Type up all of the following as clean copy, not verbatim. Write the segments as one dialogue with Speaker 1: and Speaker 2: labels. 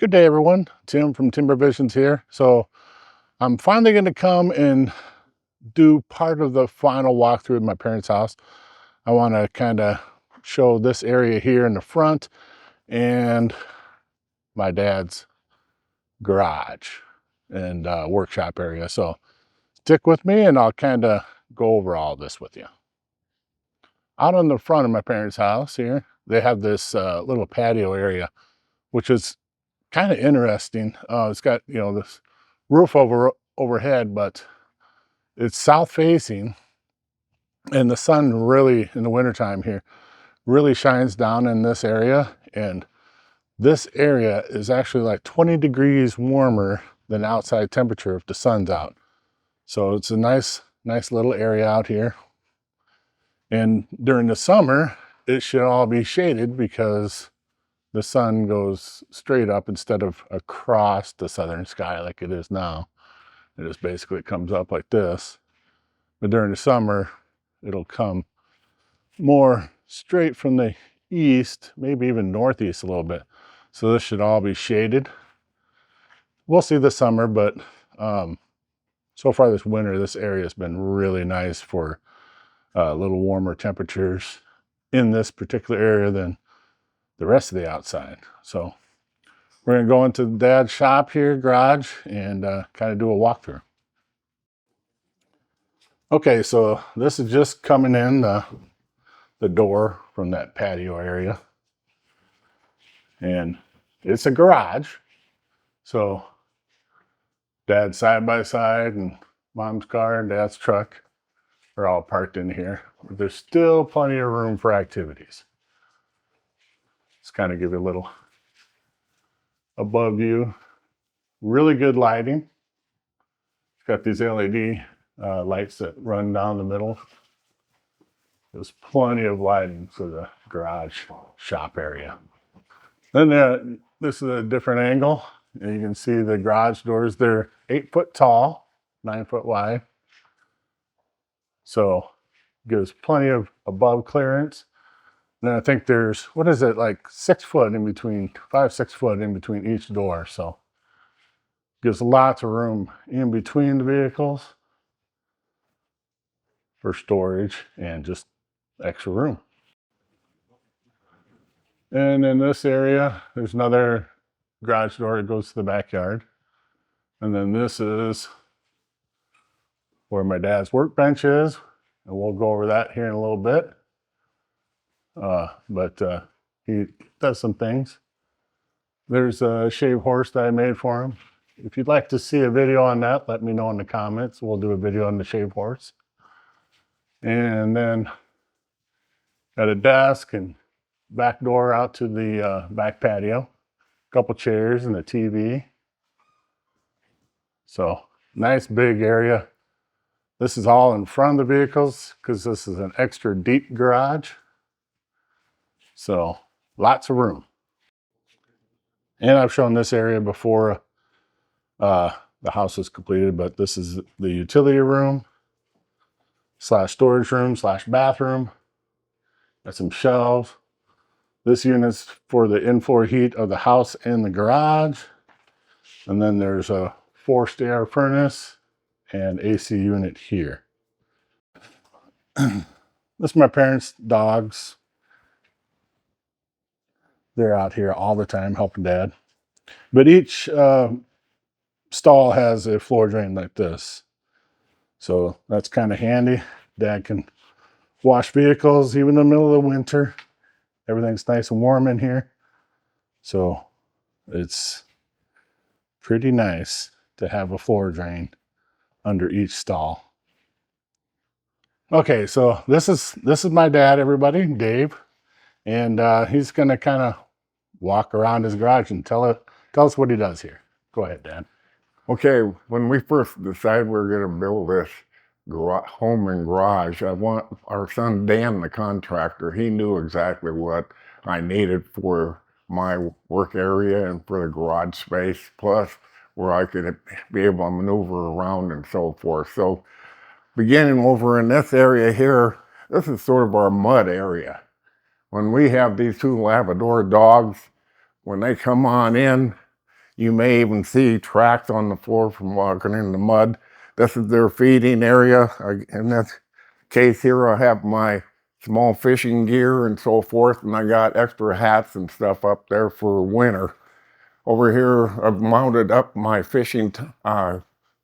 Speaker 1: Good day, everyone. Tim from Timber Visions here. So I'm finally going to come and do part of the final walkthrough of my parents' house. I want to kind of show this area here in the front and my dad's garage and workshop area. So stick with me and I'll kind of go over all this with you. Out on the front of my parents' house here, they have this little patio area, which is kind of interesting. It's got, this roof overhead, but it's south facing, and the sun really, in the wintertime here, really shines down in this area. And this area is actually like 20 degrees warmer than outside temperature if the sun's out. So it's a nice little area out here. And during the summer, it should all be shaded because the sun goes straight up instead of across the southern sky like it is now. It just basically comes up like this. But during the summer, it'll come more straight from the east, maybe even northeast a little bit. So this should all be shaded. We'll see this summer, but so far this winter, this area has been really nice for a little warmer temperatures in this particular area than the rest of the outside. So we're gonna go into Dad's shop here, garage, and kind of do a walkthrough. Okay, so this is just coming in the door from that patio area. And it's a garage. So Dad's side by side and Mom's car and Dad's truck are all parked in here. There's still plenty of room for activities. Just kind of give you a little above view. Really good lighting. It's got these LED lights that run down the middle. There's plenty of lighting for the garage shop area. Then this is a different angle. And you can see the garage doors. They're 8 foot tall, 9 foot wide. So gives plenty of above clearance. And I think there's, what is it, like 6 foot in between, 5-6 foot in between each door. So gives lots of room in between the vehicles for storage and just extra room. And in this area, there's another garage door that goes to the backyard. And then this is where my dad's workbench is. And we'll go over that here in a little bit. But he does some things. There's a shaved horse that I made for him. If you'd like to see a video on that, let me know in the comments. We'll do a video on the shaved horse. And then got a desk and back door out to the back patio. A couple chairs and a TV. So nice big area. This is all in front of the vehicles because this is an extra deep garage. So lots of room. And I've shown this area before the house is completed, but this is the utility room / storage room / bathroom. Got some shelves. This unit's for the in-floor heat of the house and the garage. And then there's a forced air furnace and AC unit here. This is my parents' dogs. They're out here all the time helping Dad. But each stall has a floor drain like this. So that's kind of handy. Dad can wash vehicles even in the middle of the winter. Everything's nice and warm in here. So it's pretty nice to have a floor drain under each stall. Okay, so this is my dad, everybody, Dave. And he's gonna kind of walk around his garage and tell us what he does here. Go ahead, Dad.
Speaker 2: Okay, when we first decided we were going to build this home and garage, I want our son Dan, the contractor, he knew exactly what I needed for my work area and for the garage space, plus where I could be able to maneuver around and so forth. So beginning over in this area here, this is sort of our mud area. When we have these two Labrador dogs, when they come on in, You may even see tracks on the floor from walking in the mud. This is their feeding area. In this case here, I have my small fishing gear and so forth, and I got extra hats and stuff up there for winter. Over here, I've mounted up my fishing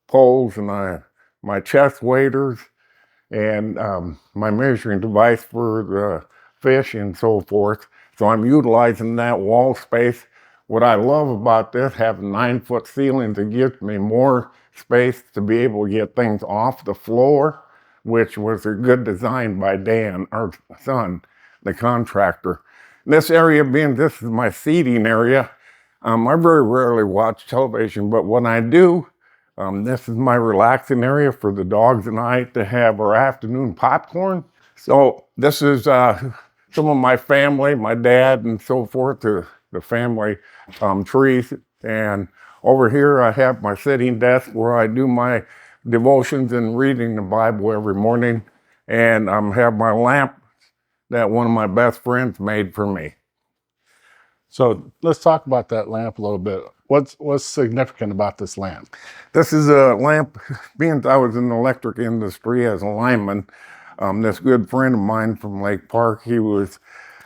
Speaker 2: poles and my chest waders and my measuring device for the fish and so forth. So I'm utilizing that wall space. What I love about this, having 9-foot ceilings, it gives me more space to be able to get things off the floor, which was a good design by Dan, our son, the contractor. This area being, this is my seating area. I very rarely watch television, but when I do, this is my relaxing area for the dogs and I to have our afternoon popcorn. So this is some of my family, my dad and so forth, the family trees. And over here I have my sitting desk where I do my devotions and reading the Bible every morning. And have my lamp that one of my best friends made for me.
Speaker 1: So let's talk about that lamp a little bit. What's significant about this lamp?
Speaker 2: This is a lamp, being I was in the electric industry as a lineman, this good friend of mine from Lake Park, he was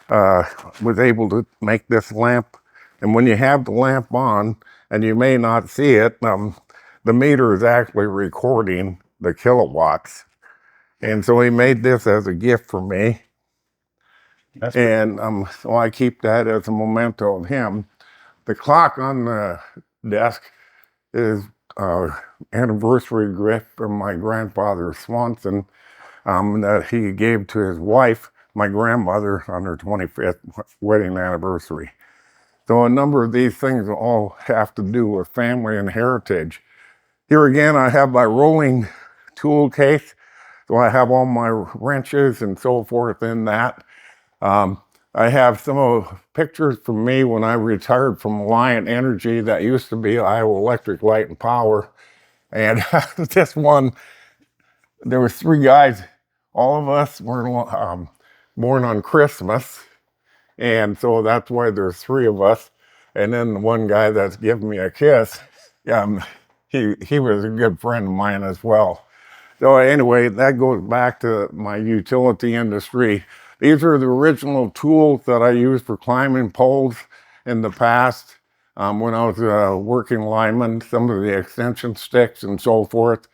Speaker 2: able to make this lamp. And when you have the lamp on, and you may not see it, the meter is actually recording the kilowatts. And so he made this as a gift for me. And so I keep that as a memento of him. The clock on the desk is anniversary gift from my grandfather Swanson that he gave to his wife, my grandmother, on her 25th wedding anniversary. So a number of these things all have to do with family and heritage. Here again, I have my rolling tool case. So I have all my wrenches and so forth in that. I have some of pictures from me when I retired from Alliant Energy that used to be Iowa Electric Light and Power. And this one, there were 3 guys. All of us were born on Christmas. And so that's why there's 3 of us. And then the one guy that's giving me a kiss, he was a good friend of mine as well. So anyway, that goes back to my utility industry. These are the original tools that I used for climbing poles in the past when I was working lineman, some of the extension sticks and so forth.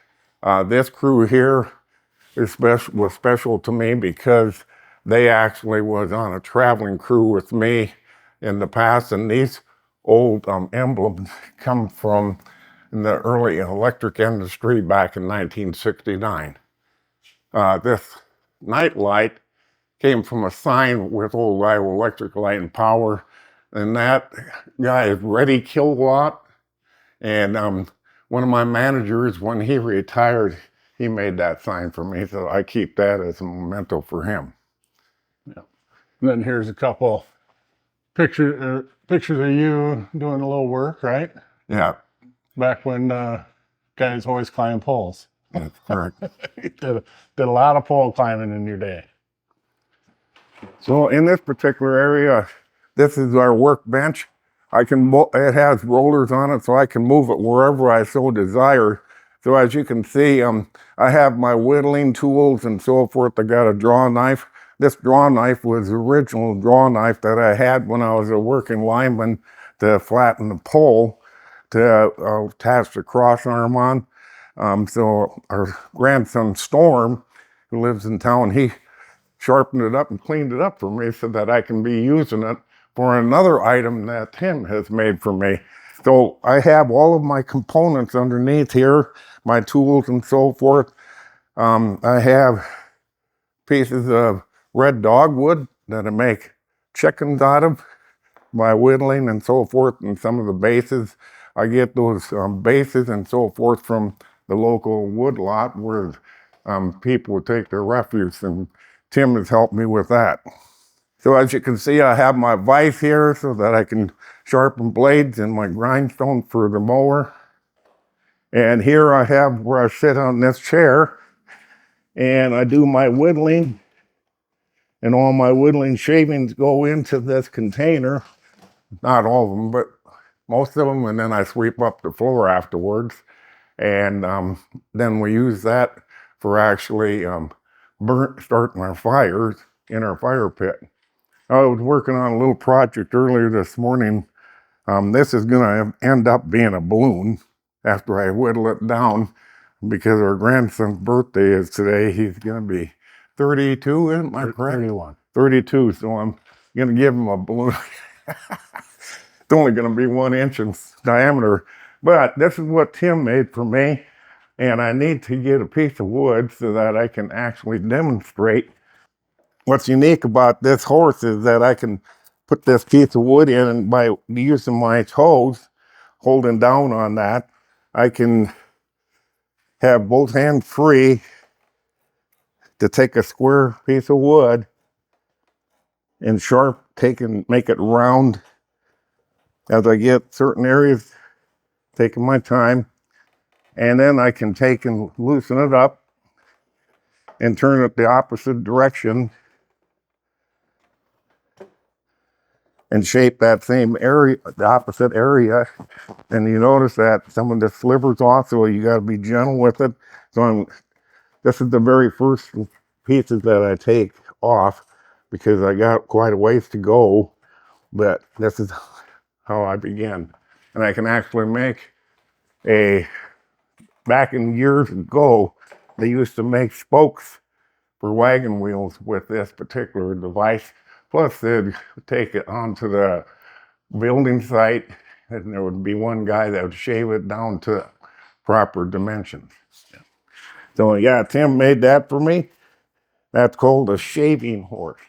Speaker 2: This crew here was special to me because they actually was on a traveling crew with me in the past, and these old emblems come from in the early electric industry back in 1969. This night light came from a sign with old Iowa Electric Light and Power, and that guy is Ready Kilowatt. And one of my managers, when he retired, he made that sign for me, so I keep that as a memento for him.
Speaker 1: Yeah. And then here's a couple pictures of you doing a little work, right?
Speaker 2: Yeah.
Speaker 1: Back when guys always climbed poles.
Speaker 2: That's correct.
Speaker 1: did a lot of pole climbing in your day.
Speaker 2: So in this particular area, this is our workbench. It has rollers on it, so I can move it wherever I so desire. So as you can see, I have my whittling tools and so forth. I got a draw knife. This draw knife was the original draw knife that I had when I was a working lineman to flatten the pole to attach the cross arm on. So our grandson Storm, who lives in town, he sharpened it up and cleaned it up for me so that I can be using it for another item that Tim has made for me. So I have all of my components underneath here, my tools and so forth. I have pieces of red dogwood that I make chickens out of by whittling and so forth, and some of the bases. I get those bases and so forth from the local wood lot where people would take their refuse, and Tim has helped me with that. So as you can see, I have my vise here so that I can sharpen blades and my grindstone for the mower. And here I have where I sit on this chair and I do my whittling, and all my whittling shavings go into this container. Not all of them, but most of them, and then I sweep up the floor afterwards. And then we use that for actually starting our fires in our fire pit. I was working on a little project earlier this morning. This is going to end up being a balloon after I whittle it down, because our grandson's birthday is today. He's going to be 32, isn't I correct?
Speaker 1: 31.
Speaker 2: 32, so I'm going to give him a balloon. It's only going to be 1 inch in diameter, but this is what Tim made for me, and I need to get a piece of wood so that I can actually demonstrate. What's unique about this horse is that I can put this piece of wood in, and by using my toes, holding down on that, I can have both hands free to take a square piece of wood and sharp, make it round as I get certain areas, taking my time. And then I can take and loosen it up and turn it the opposite direction and shape that same area, the opposite area. And you notice that some of the slivers off, so you got to be gentle with it. So this is the very first pieces that I take off, because I got quite a ways to go, but this is how I begin. And I can actually make back in years ago, they used to make spokes for wagon wheels with this particular device. Plus, they'd take it onto the building site, and there would be one guy that would shave it down to proper dimensions. So yeah, Tim made that for me. That's called a shaving horse.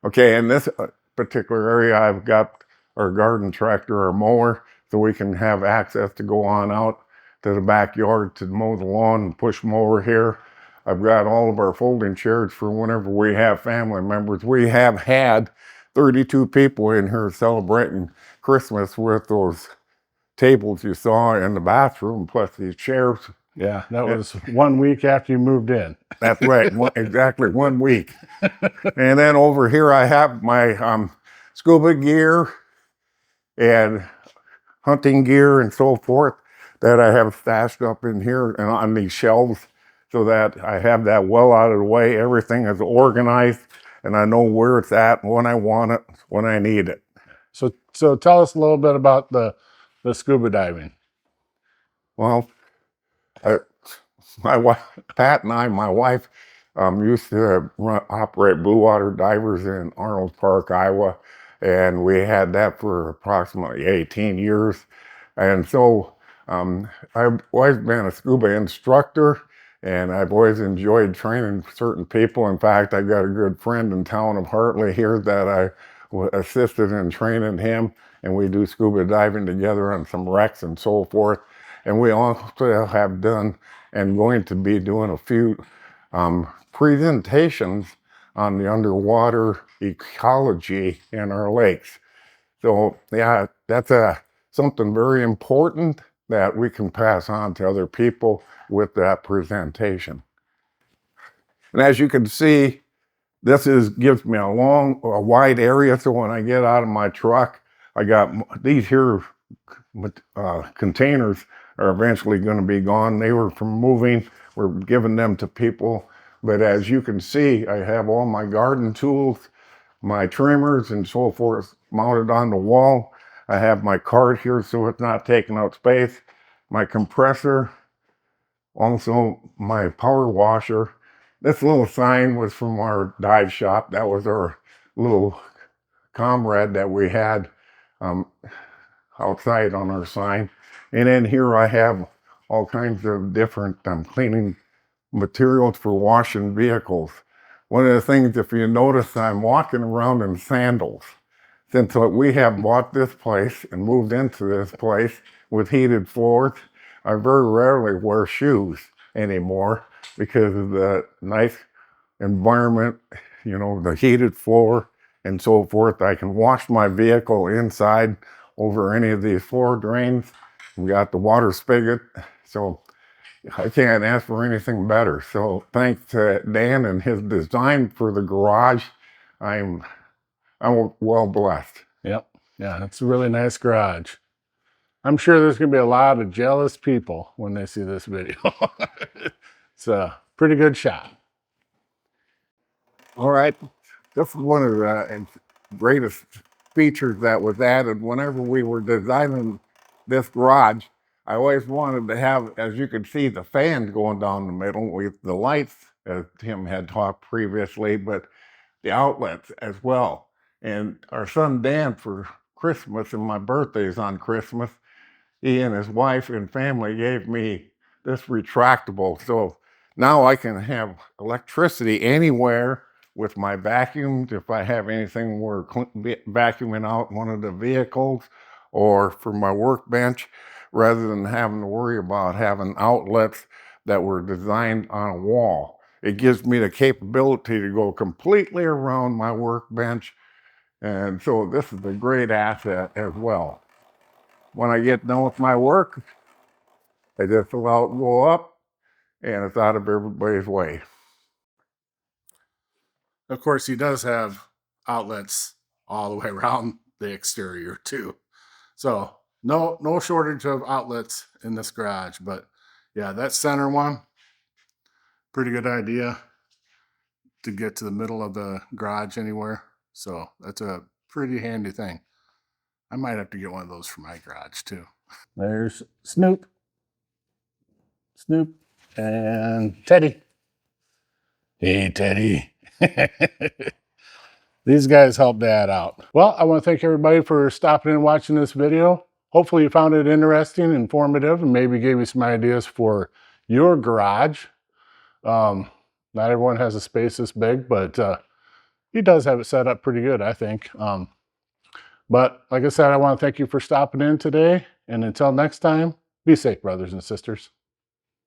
Speaker 2: Okay, in this particular area, I've got our garden tractor, our mower, so we can have access to go on out to the backyard to mow the lawn and push mower here. I've got all of our folding chairs for whenever we have family members. We have had 32 people in here celebrating Christmas with those tables you saw in the bathroom, plus these chairs.
Speaker 1: Yeah, that was 1 week after you moved in.
Speaker 2: That's right, exactly 1 week. And then over here I have my scuba gear and hunting gear and so forth that I have stashed up in here and on these shelves, so that I have that well out of the way. Everything is organized, and I know where it's at, when I want it, when I need it.
Speaker 1: So tell us a little bit about the scuba diving.
Speaker 2: Well, my wife, Pat, and my wife, used to operate blue water divers in Arnold Park, Iowa, and we had that for approximately 18 years. And so I've always been a scuba instructor, and I've always enjoyed training certain people. In fact, I've got a good friend in town of Hartley here that I assisted in training him, and we do scuba diving together on some wrecks and so forth. And we also have done and going to be doing a few presentations on the underwater ecology in our lakes. So yeah, that's something very important that we can pass on to other people with that presentation. And as you can see, this gives me a wide area. So when I get out of my truck, I got these here containers are eventually going to be gone. They were from moving. We're giving them to people. But as you can see, I have all my garden tools, my trimmers and so forth mounted on the wall. I have my cart here so it's not taking out space. My compressor, also my power washer. This little sign was from our dive shop. That was our little comrade that we had outside on our sign. And then here I have all kinds of different cleaning materials for washing vehicles. One of the things, if you notice, I'm walking around in sandals. Since we have bought this place and moved into this place with heated floors, I very rarely wear shoes anymore because of the nice environment, you know, the heated floor and so forth. I can wash my vehicle inside over any of these floor drains. We got the water spigot, so I can't ask for anything better. So thanks to Dan and his design for the garage, I'm well blessed.
Speaker 1: Yep. Yeah, it's a really nice garage. I'm sure there's going to be a lot of jealous people when they see this video. It's a pretty good shot.
Speaker 2: All right. This is one of the greatest features that was added whenever we were designing this garage. I always wanted to have, as you can see, the fans going down the middle with the lights, as Tim had talked previously, but the outlets as well. And our son Dan, for Christmas, and my birthday is on Christmas, he and his wife and family gave me this retractable. So now I can have electricity anywhere with my vacuums if I have anything where vacuuming out one of the vehicles or for my workbench, rather than having to worry about having outlets that were designed on a wall. It gives me the capability to go completely around my workbench, and so this is a great asset as well. When I get done with my work, I just allow it to go up, and it's out of everybody's way.
Speaker 1: Of course, he does have outlets all the way around the exterior too. So no shortage of outlets in this garage. But yeah, that center one, pretty good idea to get to the middle of the garage anywhere. So that's a pretty handy thing. I might have to get one of those for my garage too. There's Snoop, and Teddy. Hey, Teddy. These guys help Dad out. Well, I want to thank everybody for stopping and watching this video. Hopefully you found it interesting, informative, and maybe gave you some ideas for your garage. Not everyone has a space this big, but he does have it set up pretty good, I think. But like I said, I want to thank you for stopping in today. And until next time, be safe, brothers and sisters.